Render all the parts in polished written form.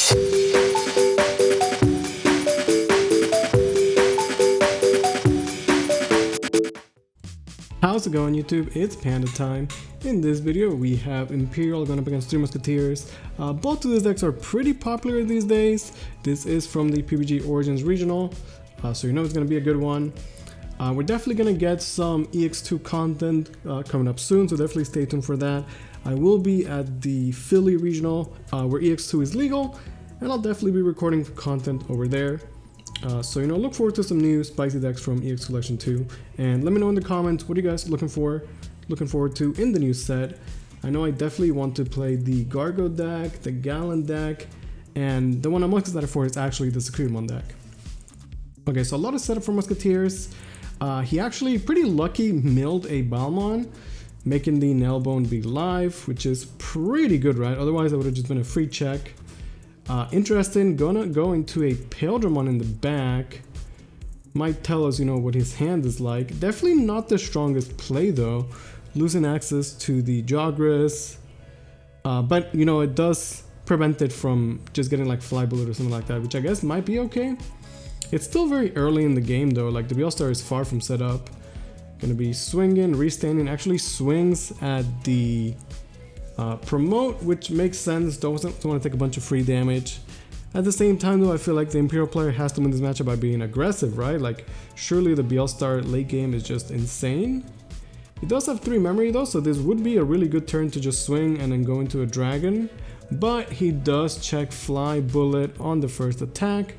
How's it going, YouTube? It's Panda time. In this video we have Imperial going up against 3 Musketeers. Both of these decks are pretty popular these days. This is from the PUBG Origins Regional, so you know it's going to be a good one. We're definitely going to get some EX2 content coming up soon, so definitely stay tuned for that. I will be at the Philly Regional where EX2 is legal, and I'll definitely be recording content over there. So you know, look forward to some new spicy decks from EX Collection 2, and let me know in the comments what you guys are looking forward to in the new set. I know I definitely want to play the Gargo deck, the Gallon deck, and the one I'm most excited for is actually the Securemon deck. Okay, so a lot of setup for Musketeers. He actually pretty lucky milled a Balmon, making the Nailbone be live, which is pretty good, right? Otherwise that would have just been a free check. Interesting, gonna go into a Paildramon in the back. Might tell us, you know, what his hand is like. Definitely not the strongest play though, losing access to the Jogris. But you know, it does prevent it from just getting like Fly Bullet or something like that, which I guess might be okay. It's still very early in the game though, like the BL-Star is far from set up. Gonna be swinging, restanding, actually swings at the promote, which makes sense. Don't want to take a bunch of free damage. At the same time though, I feel like the Imperial player has to win this matchup by being aggressive, right? Like surely the BL-Star late game is just insane. He does have 3 memory though, so this would be a really good turn to just swing and then go into a dragon, but he does check Fly Bullet on the first attack,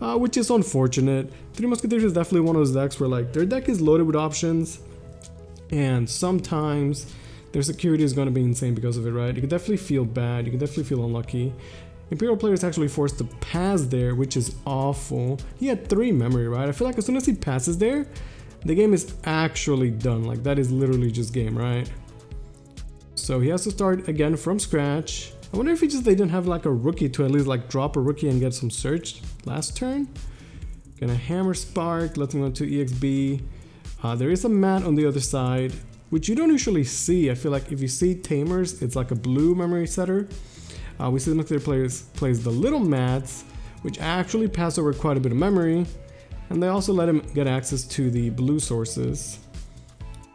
which is unfortunate. 3 Musketeers is definitely one of those decks where like their deck is loaded with options, and sometimes their security is going to be insane because of it, right? You can definitely feel bad, you can definitely feel unlucky. Imperial player is actually forced to pass there, which is awful. He had 3 memory, right? I feel like as soon as he passes there, the game is actually done. Like that is literally just game, right? So he has to start again from scratch. I wonder if they didn't have like a rookie to at least like drop a rookie and get some search last turn. Gonna Hammer Spark, let's move on to EXB. There is a mat on the other side, which you don't usually see. I feel like if you see Tamers, it's like a blue memory setter. We see the Musketeer players plays the little mats, which actually pass over quite a bit of memory, and they also let him get access to the blue sources.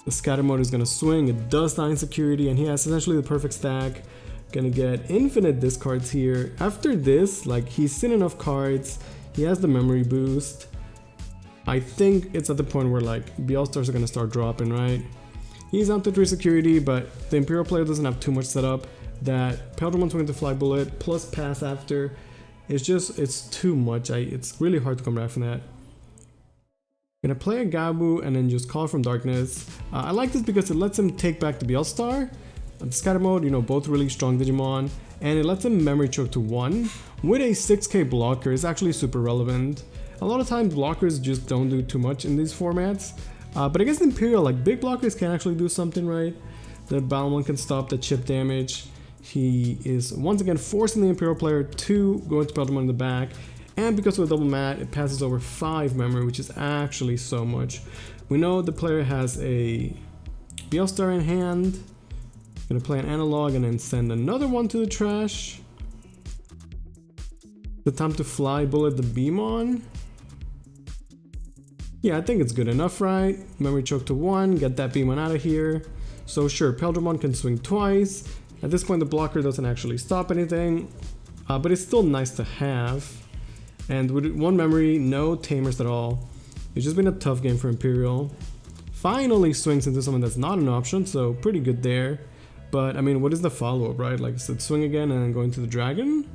The scatter mode is gonna swing, it does 9 security, and he has essentially the perfect stack. Gonna get infinite discards here. After this, like he's seen enough cards, he has the memory boost. I think it's at the point where like BL-Stars are gonna start dropping, right? He's down to 3 security, but the Imperial player doesn't have too much setup. That Paildramon's going to Fly Bullet plus pass after, it's too much. It's really hard to come back from that. Gonna play a Gabu and then just Call from Darkness. I like this because it lets him take back the BL-Star. The scatter mode, you know, both really strong Digimon, and it lets him memory choke to 1 with a 6k blocker. Is actually super relevant. A lot of times blockers just don't do too much in these formats. But against Imperial, like big blockers can actually do something, right? The Balmon can stop the chip damage. He is once again forcing the Imperial player to go into Paildramon in the back, and because of a double mat, it passes over 5 memory, which is actually so much. We know the player has a BL-Star in hand. Gonna play an analog and then send another one to the trash. The time to Fly Bullet the Beamon. Yeah, I think it's good enough, right? Memory choke to 1, get that Beamon out of here. So sure, Paildramon can swing twice. At this point the blocker doesn't actually stop anything, but it's still nice to have. And with 1 memory, no Tamers at all. It's just been a tough game for Imperial. Finally swings into something that's not an option, so pretty good there. But I mean, what is the follow-up, right? Like I said, swing again and then go into the dragon.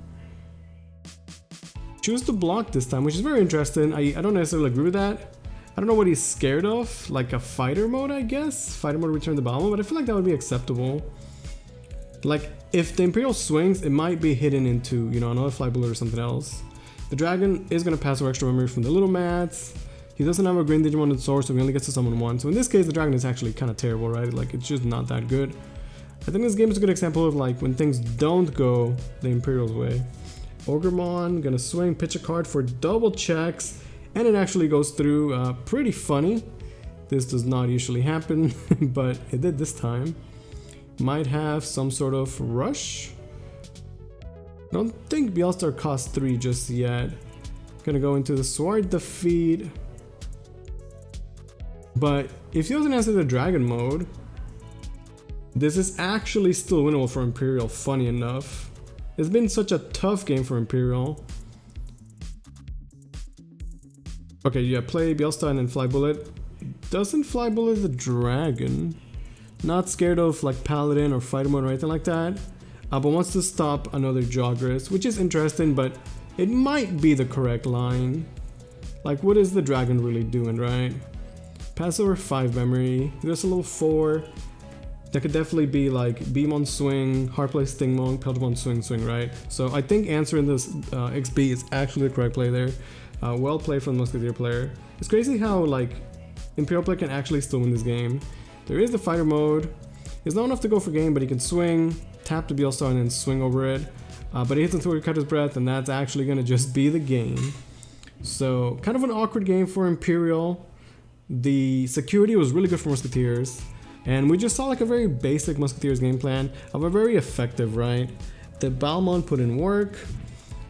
Choose to block this time, which is very interesting. I don't necessarily agree with that. I don't know what he's scared of, like a fighter mode, I guess. Fighter mode return the Balmon, but I feel like that would be acceptable. Like if the Imperial swings, it might be hidden into, you know, another Fly Bullet or something else. The dragon is gonna pass over extra memory from the little mats. He doesn't have a green Digimon in source, so he only gets to summon 1. So in this case, the dragon is actually kind of terrible, right? Like it's just not that good. I think this game is a good example of like when things don't go the Imperial's way. Ogremon gonna swing, pitch a card for double checks, and it actually goes through. Pretty funny. This does not usually happen, but it did this time. Might have some sort of rush. I don't think Bielstar costs 3 just yet. Gonna go into the Sword Defeat. But if he doesn't answer the Dragon mode, this is actually still winnable for Imperial, funny enough. It's been such a tough game for Imperial. Okay, yeah, play Bielstar and then Fly Bullet. Doesn't Fly Bullet the Dragon? Not scared of like Paladin or Fighter mode or anything like that. But wants to stop another Jogress, which is interesting, but it might be the correct line. Like, what is the Dragon really doing, right? Pass over 5 memory. There's a little 4. That could definitely be like Beam on Swing, Hard Play Stingmonk, Peltramon Swing, right? So I think answering this XB is actually the correct play there. Well played from the Musketeer player. It's crazy how like Imperial player can actually still win this game. There is the Fighter mode. It's not enough to go for game, but he can swing, tap the Bielstar and then swing over it. But he hits until he cut his breath, and that's actually gonna just be the game. So kind of an awkward game for Imperial. The security was really good for Musketeers. And we just saw like a very basic Musketeers game plan, but very effective, right? The Balmond put in work,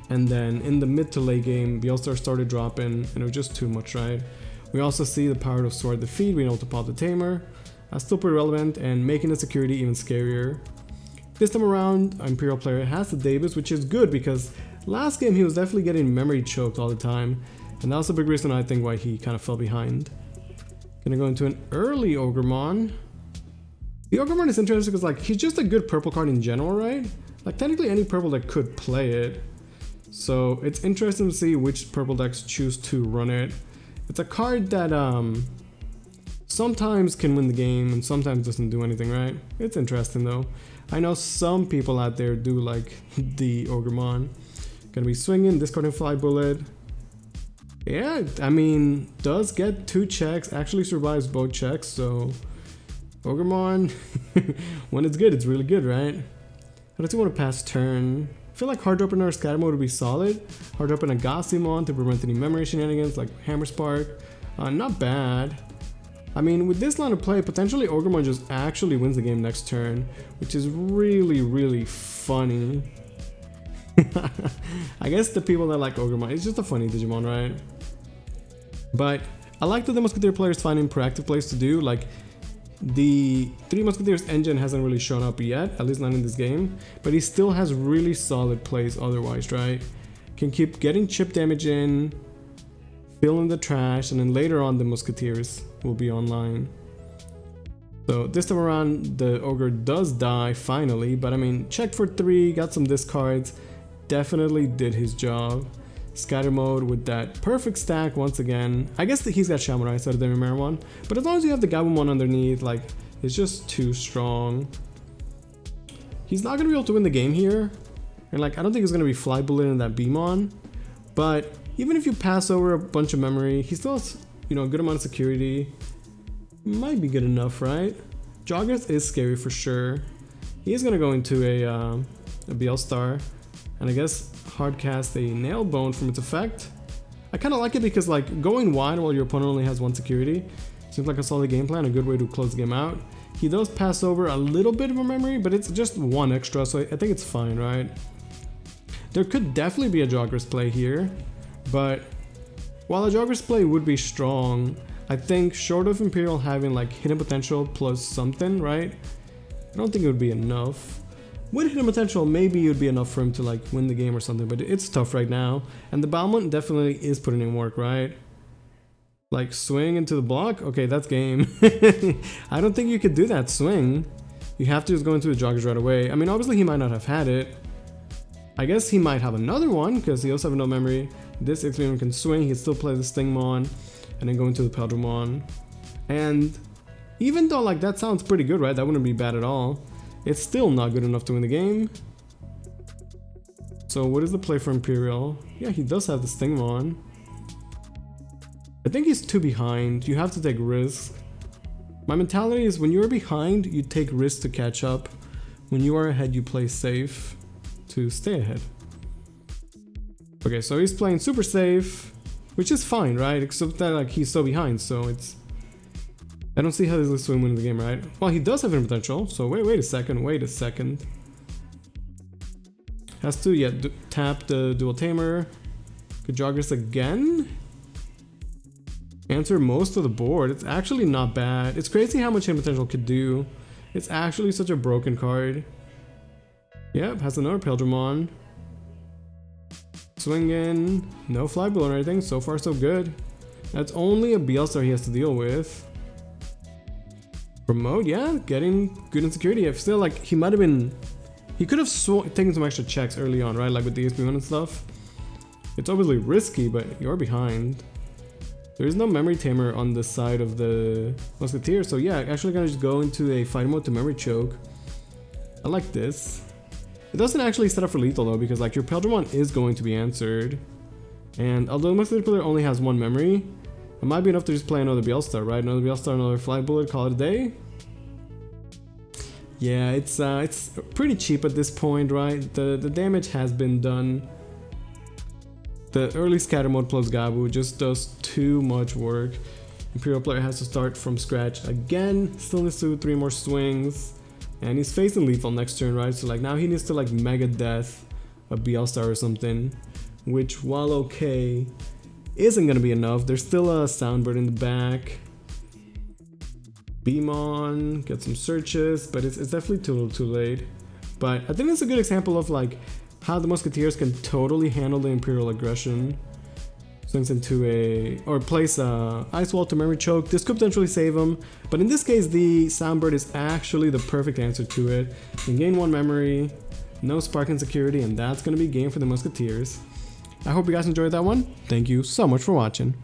and then in the mid to late game, Bielstar started dropping, and it was just too much, right? We also see the power of Sword Defeat, being able to pop the Tamer. Still pretty relevant, and making the security even scarier. This time around, Imperial player has the Davis, which is good because last game he was definitely getting memory choked all the time, and that was a big reason I think why he kind of fell behind. Gonna go into an early Ogremon. The Ogremon is interesting because like he's just a good purple card in general, right? Like technically any purple deck could play it. So it's interesting to see which purple decks choose to run it. It's a card that sometimes can win the game and sometimes doesn't do anything, right? It's interesting though. I know some people out there do like the Ogremon. Gonna be swinging, discarding Fly Bullet. Yeah, I mean, does get 2 checks, actually survives both checks, so Ogremon, when it's good, it's really good, right? I don't want to pass turn. I feel like hard dropping or scatter mode would be solid. Hard dropping a Gassimon to prevent any memory shenanigans like Hammer Spark. Not bad. I mean, with this line of play, potentially Ogremon just actually wins the game next turn, which is really, really funny. I guess the people that like Ogremon, it's just a funny Digimon, right? But I like that the Musketeer players finding proactive plays to do. Like, the 3 Musketeers engine hasn't really shown up yet, at least not in this game, but he still has really solid plays otherwise, right? Can keep getting chip damage in, fill in the trash, and then later on the Musketeers will be online. So this time around the Ogre does die finally, but I mean, checked for 3, got some discards, definitely did his job. Scatter mode with that perfect stack once again. I guess that he's got Shaman instead of the Meramon, but as long as you have the Gabumon underneath, like, it's just too strong. He's not gonna be able to win the game here, and like I don't think he's gonna be Fly Bullet in that Beamon, but even if you pass over a bunch of memory, he still has, you know, a good amount of security. Might be good enough, right? Jogress is scary for sure. He is gonna go into a Bielstar, and I guess hard cast a Nail Bone from its effect. I kind of like it because like going wide while your opponent only has 1 security seems like a solid game plan, a good way to close the game out. He does pass over a little bit of a memory, but it's just 1 extra, so I think it's fine, right? There could definitely be a Jogress play here, but while a Jogress play would be strong, I think short of Imperial having like hidden potential plus something, right? I don't think it would be enough. With hidden potential, maybe it would be enough for him to like win the game or something, but it's tough right now. And the Balmond definitely is putting in work, right? Like swing into the block, okay, that's game. I don't think you could do that swing. You have to just go into the Joggers right away. I mean, obviously he might not have had it. I guess he might have another one because he also has no memory. This X-Beam can swing, he can still play the Stingmon and then go into the Peltramon. And even though like that sounds pretty good, right? That wouldn't be bad at all. It's still not good enough to win the game. So what is the play for Imperial? Yeah, he does have the Stingmon. I think he's too behind. You have to take risks. My mentality is when you're behind, you take risks to catch up. When you are ahead, you play safe to stay ahead. Okay, so he's playing super safe, which is fine, right? Except that like he's so behind, so it's... I don't see how this looks to win the game, right? Well, he does have hidden potential, so wait a second. Has to, yeah, tap the dual tamer. Could jog this again. Answer most of the board. It's actually not bad. It's crazy how much hit potential could do. It's actually such a broken card. Yep, has another Paildramon. Swing in. No fly balloon or anything. So far, so good. That's only a BL star he has to deal with. Promote, yeah, getting good insecurity. I feel like he might have been. He could have taken some extra checks early on, right? Like with the ESP1 and stuff. It's obviously risky, but you're behind. There is no memory tamer on the side of the Musketeer, so yeah, actually gonna just go into a fight mode to memory choke. I like this. It doesn't actually set up for lethal though, because like your Paildramon is going to be answered. And although the Musketeer player only has one memory, it might be enough to just play another BL star, right? Another BL star, another fly bullet, call it a day. Yeah, it's pretty cheap at this point, right? The damage has been done. The early scatter mode plus Gabu just does too much work. Imperial player has to start from scratch again. Still needs to do 3 more swings. And he's facing lethal next turn, right? So like now he needs to like mega death a BL star or something. Which, while okay, isn't gonna be enough. There's still a Soundbird in the back. Beam on, get some searches, but it's definitely too late. But I think it's a good example of like how the Musketeers can totally handle the Imperial aggression. Swings into or place a Ice Wall to memory choke. This could potentially save him, but in this case the Soundbird is actually the perfect answer to it. You can gain 1 memory, no spark insecurity, and that's going to be game for the Musketeers. I hope you guys enjoyed that one. Thank you so much for watching.